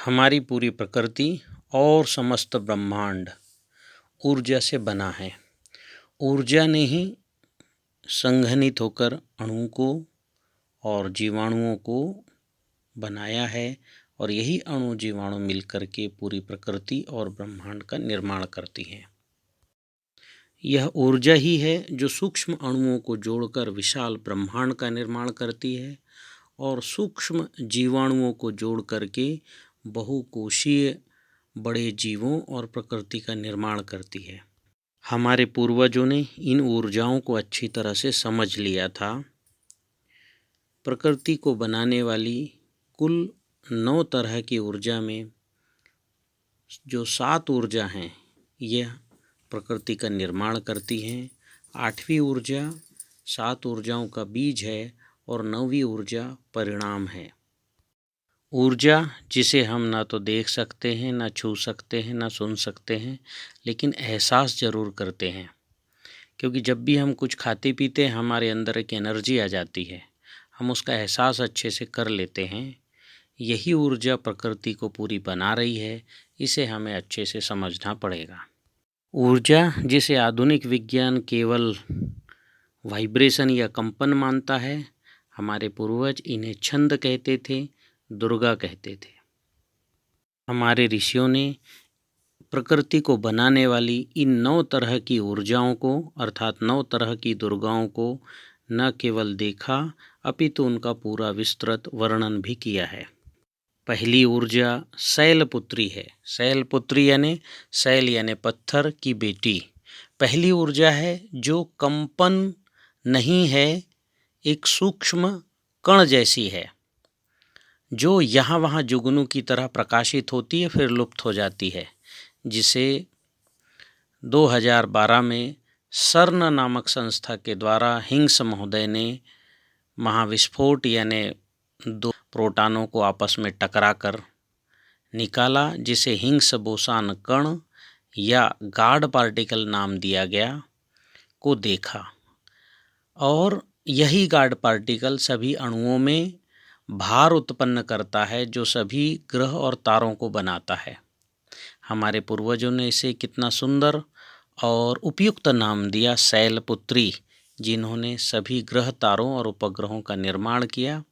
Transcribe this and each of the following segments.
हमारी पूरी प्रकृति और समस्त ब्रह्मांड ऊर्जा से बना है। ऊर्जा ने ही संघनित होकर अणु को और जीवाणुओं को बनाया है और यही अणु जीवाणु मिलकर के पूरी प्रकृति और ब्रह्मांड का निर्माण करती हैं। यह ऊर्जा ही है जो सूक्ष्म अणुओं को जोड़कर विशाल ब्रह्मांड का निर्माण करती है और सूक्ष्म जीवाणुओं को जोड़ करके बहुकोशीय बड़े जीवों और प्रकृति का निर्माण करती है। हमारे पूर्वजों ने इन ऊर्जाओं को अच्छी तरह से समझ लिया था। प्रकृति को बनाने वाली कुल 9 तरह की ऊर्जा में जो 7 ऊर्जा हैं यह प्रकृति का निर्माण करती हैं। 8वीं ऊर्जा 7 ऊर्जाओं का बीज है और 9वीं ऊर्जा परिणाम है। ऊर्जा जिसे हम ना तो देख सकते हैं, ना छू सकते हैं, ना सुन सकते हैं, लेकिन एहसास ज़रूर करते हैं। क्योंकि जब भी हम कुछ खाते पीते हैं हमारे अंदर एक एनर्जी आ जाती है, हम उसका एहसास अच्छे से कर लेते हैं। यही ऊर्जा प्रकृति को पूरी बना रही है, इसे हमें अच्छे से समझना पड़ेगा। ऊर्जा जिसे आधुनिक विज्ञान केवल वाइब्रेशन या कंपन मानता है, हमारे पूर्वज इन्हें छंद कहते थे, दुर्गा कहते थे। हमारे ऋषियों ने प्रकृति को बनाने वाली इन 9 तरह की ऊर्जाओं को अर्थात 9 तरह की दुर्गाओं को न केवल देखा अपितु उनका पूरा विस्तृत वर्णन भी किया है। पहली ऊर्जा शैलपुत्री है। शैलपुत्री यानी शैल यानी पत्थर की बेटी। पहली ऊर्जा है जो कंपन नहीं है, एक सूक्ष्म कण जैसी है जो यहाँ वहाँ जुगनू की तरह प्रकाशित होती है फिर लुप्त हो जाती है, जिसे 2012 में सर्न नामक संस्था के द्वारा हिंग्स महोदय ने महाविस्फोट यानी 2 प्रोटॉनों को आपस में टकराकर निकाला, जिसे हिंग्स बोसान कण या गॉड पार्टिकल नाम दिया गया, को देखा। और यही गॉड पार्टिकल सभी अणुओं में भार उत्पन्न करता है जो सभी ग्रह और तारों को बनाता है। हमारे पूर्वजों ने इसे कितना सुंदर और उपयुक्त नाम दिया, शैलपुत्री, जिन्होंने सभी ग्रह तारों और उपग्रहों का निर्माण किया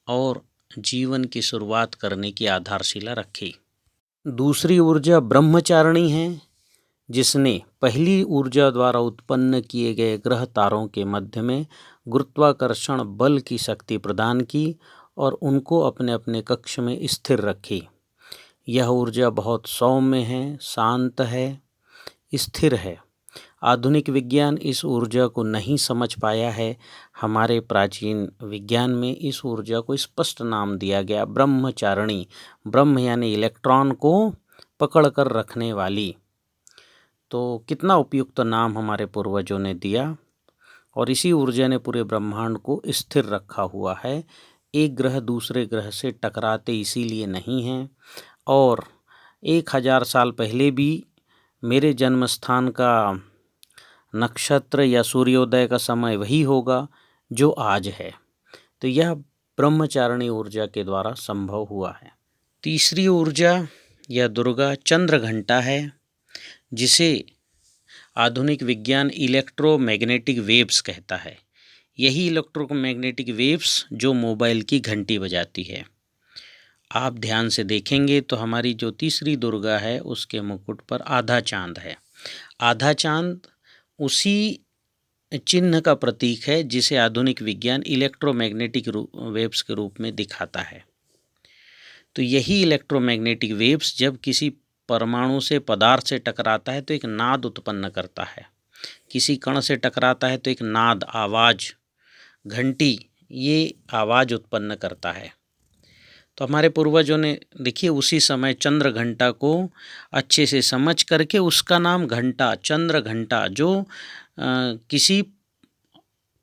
और जीवन की शुरुआत करने की आधारशिला रखी। दूसरी ऊर्जा ब्रह्मचारिणी है, जिसने पहली ऊर्जा द्वारा उत्पन्न किए गए ग्रह तारों के मध्य में गुरुत्वाकर्षण बल की शक्ति प्रदान की और उनको अपने अपने कक्ष में स्थिर रखी। यह ऊर्जा बहुत सौम्य है, शांत है, स्थिर है। आधुनिक विज्ञान इस ऊर्जा को नहीं समझ पाया है। हमारे प्राचीन विज्ञान में इस ऊर्जा को स्पष्ट नाम दिया गया ब्रह्मचारिणी। ब्रह्म यानी इलेक्ट्रॉन को पकड़ कर रखने वाली। तो कितना उपयुक्त नाम हमारे पूर्वजों ने दिया और इसी ऊर्जा ने पूरे ब्रह्मांड को स्थिर रखा हुआ है। एक ग्रह दूसरे ग्रह से टकराते इसीलिए नहीं हैं और 1000 साल पहले भी मेरे जन्म स्थान का नक्षत्र या सूर्योदय का समय वही होगा जो आज है। तो यह ब्रह्मचारिणी ऊर्जा के द्वारा संभव हुआ है। तीसरी ऊर्जा या दुर्गा चंद्रघंटा है, जिसे आधुनिक विज्ञान इलेक्ट्रोमैग्नेटिक वेव्स कहता है। यही इलेक्ट्रोमैग्नेटिक वेव्स जो मोबाइल की घंटी बजाती है। आप ध्यान से देखेंगे तो हमारी जो तीसरी दुर्गा है उसके मुकुट पर आधा चांद है। आधा चांद उसी चिन्ह का प्रतीक है जिसे आधुनिक विज्ञान इलेक्ट्रोमैग्नेटिक वेव्स के रूप में दिखाता है। तो यही इलेक्ट्रोमैग्नेटिक वेव्स जब किसी परमाणु से पदार्थ से टकराता है तो एक नाद उत्पन्न करता है, किसी कण से टकराता है तो एक नाद, आवाज़, घंटी, ये आवाज़ उत्पन्न करता है। तो हमारे पूर्वजों ने देखिए उसी समय चंद्र घंटा को अच्छे से समझ करके उसका नाम घंटा, चंद्र घंटा, जो किसी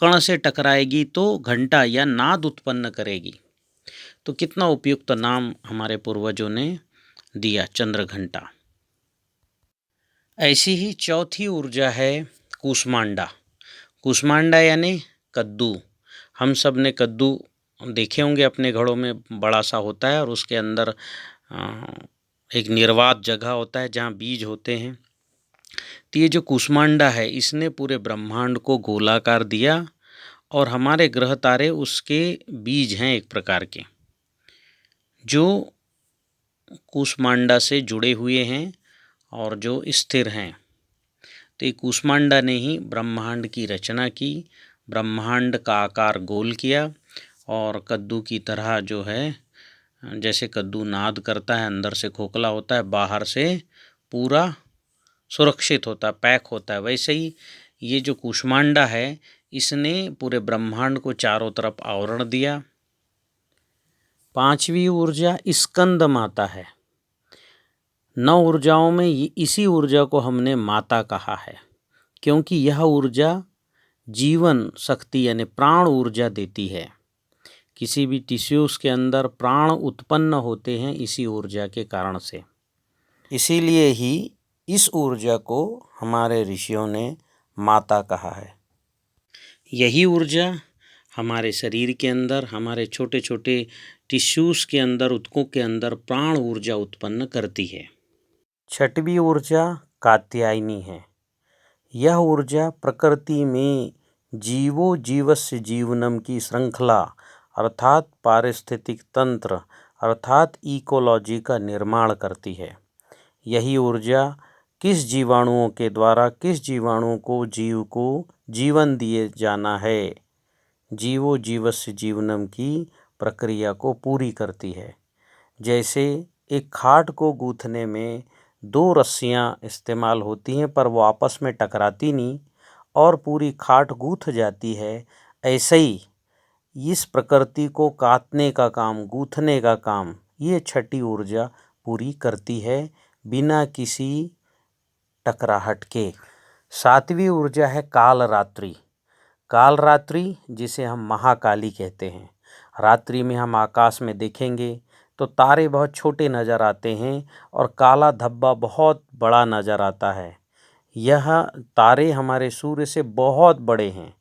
कण से टकराएगी तो घंटा या नाद उत्पन्न करेगी। तो कितना उपयुक्त नाम हमारे पूर्वजों ने दिया, चंद्र घंटा। ऐसी ही चौथी ऊर्जा है कूष्मांडा। कूष्मांडा यानी कद्दू। हम सब ने कद्दू देखे होंगे अपने घरों में, बड़ा सा होता है और उसके अंदर एक निर्वात जगह होता है जहाँ बीज होते हैं। तो ये जो कूष्मांडा है इसने पूरे ब्रह्मांड को गोलाकार दिया और हमारे ग्रह तारे उसके बीज हैं एक प्रकार के, जो कूष्मांडा से जुड़े हुए हैं और जो स्थिर हैं। तो ये कूष्मांडा ने ही ब्रह्मांड की रचना की, ब्रह्मांड का आकार गोल किया और कद्दू की तरह जो है, जैसे कद्दू नाद करता है, अंदर से खोखला होता है, बाहर से पूरा सुरक्षित होता है, पैक होता है, वैसे ही ये जो कूष्मांडा है इसने पूरे ब्रह्मांड को चारों तरफ आवरण दिया। पांचवी ऊर्जा स्कंद माता है। 9 ऊर्जाओं में इसी ऊर्जा को हमने माता कहा है, क्योंकि यह ऊर्जा जीवन शक्ति यानी प्राण ऊर्जा देती है। किसी भी टिश्यूज़ के अंदर प्राण उत्पन्न होते हैं इसी ऊर्जा के कारण से। इसीलिए ही इस ऊर्जा को हमारे ऋषियों ने माता कहा है। यही ऊर्जा हमारे शरीर के अंदर, हमारे छोटे छोटे टिश्यूज़ के अंदर, ऊतकों के अंदर प्राण ऊर्जा उत्पन्न करती है। छठवीं ऊर्जा कात्यायनी है। यह ऊर्जा प्रकृति में जीवो जीवस्य जीवनम की श्रृंखला अर्थात पारिस्थितिक तंत्र अर्थात इकोलॉजी का निर्माण करती है। यही ऊर्जा किस जीवाणुओं के द्वारा किस जीवाणुओं को जीव को जीवन दिए जाना है, जीवो जीवस्य जीवनम की प्रक्रिया को पूरी करती है। जैसे एक खाट को गूंथने में 2 रस्सियाँ इस्तेमाल होती हैं पर वो आपस में टकराती नहीं और पूरी खाट गूंथ जाती है, ऐसे ही इस प्रकृति को काटने का काम, गूंथने का काम ये छठी ऊर्जा पूरी करती है बिना किसी टकराहट के। 7वीं ऊर्जा है कालरात्रि। कालरात्रि जिसे हम महाकाली कहते हैं। रात्रि में हम आकाश में देखेंगे तो तारे बहुत छोटे नज़र आते हैं और काला धब्बा बहुत बड़ा नज़र आता है। यह तारे हमारे सूर्य से बहुत बड़े हैं,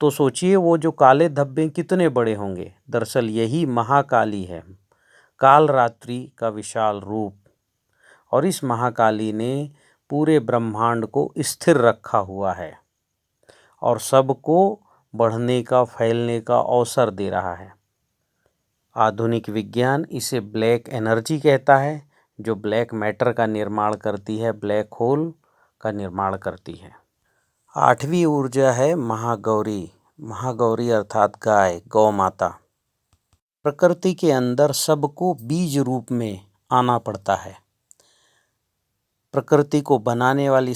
तो सोचिए वो जो काले धब्बे कितने बड़े होंगे। दरअसल यही महाकाली है, कालरात्रि का विशाल रूप। और इस महाकाली ने पूरे ब्रह्मांड को स्थिर रखा हुआ है और सबको बढ़ने का, फैलने का अवसर दे रहा है। आधुनिक विज्ञान इसे ब्लैक एनर्जी कहता है, जो ब्लैक मैटर का निर्माण करती है, ब्लैक होल का निर्माण करती है। 8वीं ऊर्जा है महागौरी। महागौरी अर्थात गाय, गौ माता। प्रकृति के अंदर सबको बीज रूप में आना पड़ता है। प्रकृति को बनाने वाली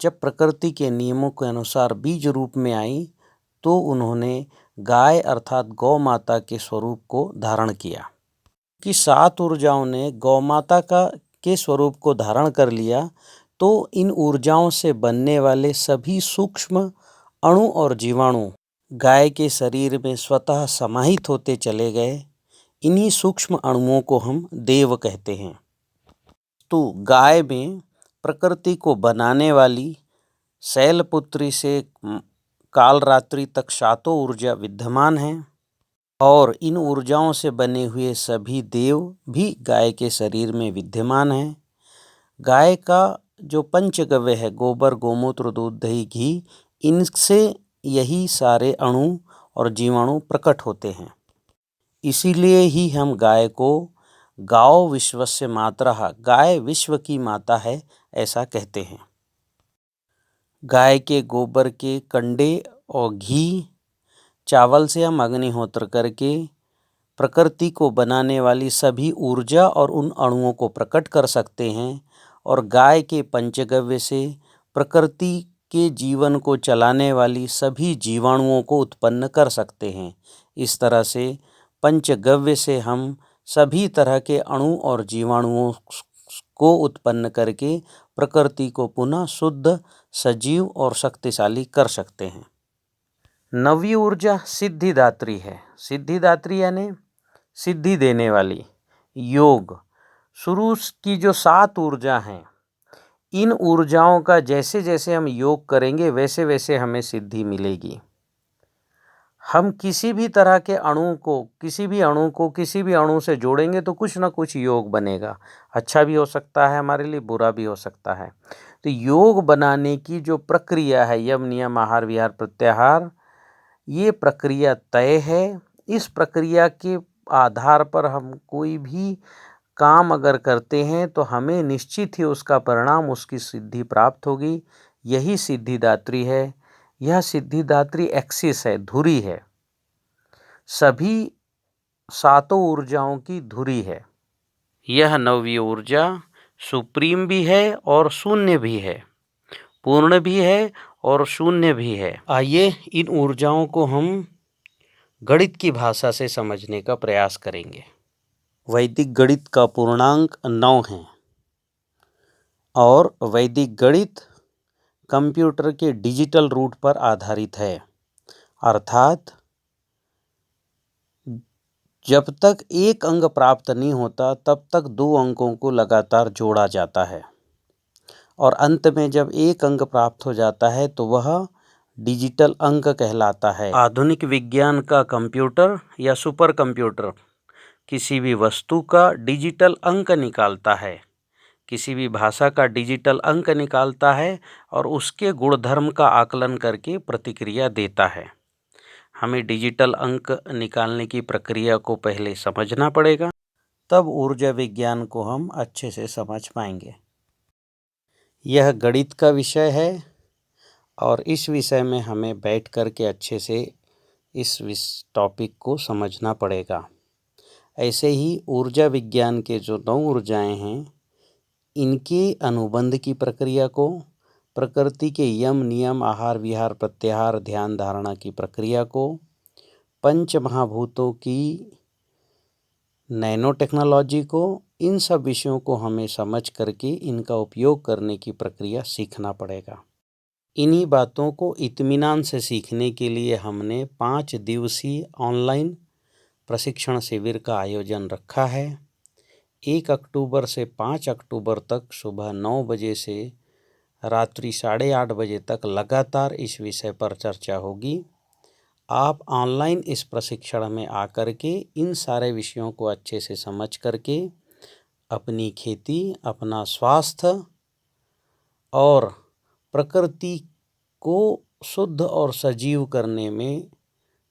जब प्रकृति के नियमों के अनुसार बीज रूप में आई तो उन्होंने गाय अर्थात गौ माता के स्वरूप को धारण किया। कि 7 ऊर्जाओं ने गौ माता के स्वरूप को धारण कर लिया तो इन ऊर्जाओं से बनने वाले सभी सूक्ष्म अणु और जीवाणु गाय के शरीर में स्वतः समाहित होते चले गए। इन्हीं सूक्ष्म अणुओं को हम देव कहते हैं। तो गाय में प्रकृति को बनाने वाली शैलपुत्री से कालरात्रि तक 7 ऊर्जा विद्यमान हैं और इन ऊर्जाओं से बने हुए सभी देव भी गाय के शरीर में विद्यमान हैं। गाय का जो पंचगव्य है, गोबर, गोमूत्र, दूध, दही, घी, इनसे यही सारे अणु और जीवाणु प्रकट होते हैं। इसीलिए ही हम गाय को गाओ विश्वस्य मातरः, गाय विश्व की माता है, ऐसा कहते हैं। गाय के गोबर के कंडे और घी, चावल से हम अग्निहोत्र करके प्रकृति को बनाने वाली सभी ऊर्जा और उन अणुओं को प्रकट कर सकते हैं और गाय के पंचगव्य से प्रकृति के जीवन को चलाने वाली सभी जीवाणुओं को उत्पन्न कर सकते हैं। इस तरह से पंचगव्य से हम सभी तरह के अणु और जीवाणुओं को उत्पन्न करके प्रकृति को पुनः शुद्ध, सजीव और शक्तिशाली कर सकते हैं। 9वीं ऊर्जा सिद्धिदात्री है। सिद्धिदात्री यानी सिद्धि देने वाली। योग, शुरू की जो 7 ऊर्जा हैं, इन ऊर्जाओं का जैसे जैसे हम योग करेंगे वैसे वैसे हमें सिद्धि मिलेगी। हम किसी भी तरह के अणु को किसी भी अणु से जोड़ेंगे तो कुछ ना कुछ योग बनेगा। अच्छा भी हो सकता है हमारे लिए, बुरा भी हो सकता है। तो योग बनाने की जो प्रक्रिया है, यम नियम आहार विहार प्रत्याहार, ये प्रक्रिया तय है। इस प्रक्रिया के आधार पर हम कोई भी काम अगर करते हैं तो हमें निश्चित ही उसका परिणाम, उसकी सिद्धि प्राप्त होगी। यही सिद्धिदात्री है। यह सिद्धिदात्री एक्सिस है, धुरी है, सभी सातों ऊर्जाओं की धुरी है। यह नवी ऊर्जा सुप्रीम भी है और शून्य भी है, पूर्ण भी है और शून्य भी है। आइए इन ऊर्जाओं को हम गणित की भाषा से समझने का प्रयास करेंगे। वैदिक गणित का पूर्णांक 9 है और वैदिक गणित कंप्यूटर के डिजिटल रूट पर आधारित है, अर्थात जब तक एक अंक प्राप्त नहीं होता तब तक 2 अंकों को लगातार जोड़ा जाता है और अंत में जब एक अंक प्राप्त हो जाता है तो वह डिजिटल अंक कहलाता है। आधुनिक विज्ञान का कंप्यूटर या सुपर कंप्यूटर किसी भी वस्तु का डिजिटल अंक निकालता है, किसी भी भाषा का डिजिटल अंक निकालता है और उसके गुणधर्म का आकलन करके प्रतिक्रिया देता है। हमें डिजिटल अंक निकालने की प्रक्रिया को पहले समझना पड़ेगा, तब ऊर्जा विज्ञान को हम अच्छे से समझ पाएंगे। यह गणित का विषय है और इस विषय में हमें बैठ कर के अच्छे से इस टॉपिक को समझना पड़ेगा। ऐसे ही ऊर्जा विज्ञान के जो 9 ऊर्जाएं हैं, इनके अनुबंध की प्रक्रिया को, प्रकृति के यम नियम आहार विहार प्रत्याहार ध्यान धारणा की प्रक्रिया को, पंच महाभूतों की नैनो टेक्नोलॉजी को, इन सब विषयों को हमें समझ करके इनका उपयोग करने की प्रक्रिया सीखना पड़ेगा। इन्हीं बातों को इत्मीनान से सीखने के लिए हमने 5 दिवसीय ऑनलाइन प्रशिक्षण शिविर का आयोजन रखा है। 1 अक्टूबर से 5 अक्टूबर तक सुबह 9 बजे से रात्रि 8:30 बजे तक लगातार इस विषय पर चर्चा होगी। आप ऑनलाइन इस प्रशिक्षण में आकर के इन सारे विषयों को अच्छे से समझ करके अपनी खेती, अपना स्वास्थ्य और प्रकृति को शुद्ध और सजीव करने में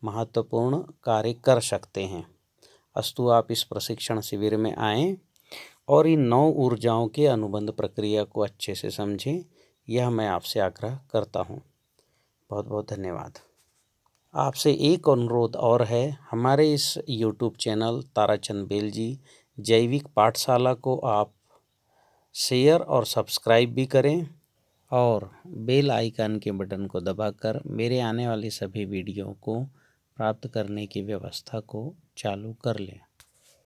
महत्वपूर्ण कार्य कर सकते हैं। अस्तु आप इस प्रशिक्षण शिविर में आएं और इन 9 ऊर्जाओं के अनुबंध प्रक्रिया को अच्छे से समझें, यह मैं आपसे आग्रह करता हूं। बहुत बहुत धन्यवाद। आपसे एक अनुरोध और है, हमारे इस YouTube चैनल ताराचंद बेल जी जैविक पाठशाला को आप शेयर और सब्सक्राइब भी करें और बेल आइकन के बटन को दबाकर मेरे आने वाली सभी वीडियो को प्राप्त करने की व्यवस्था को चालू कर लें।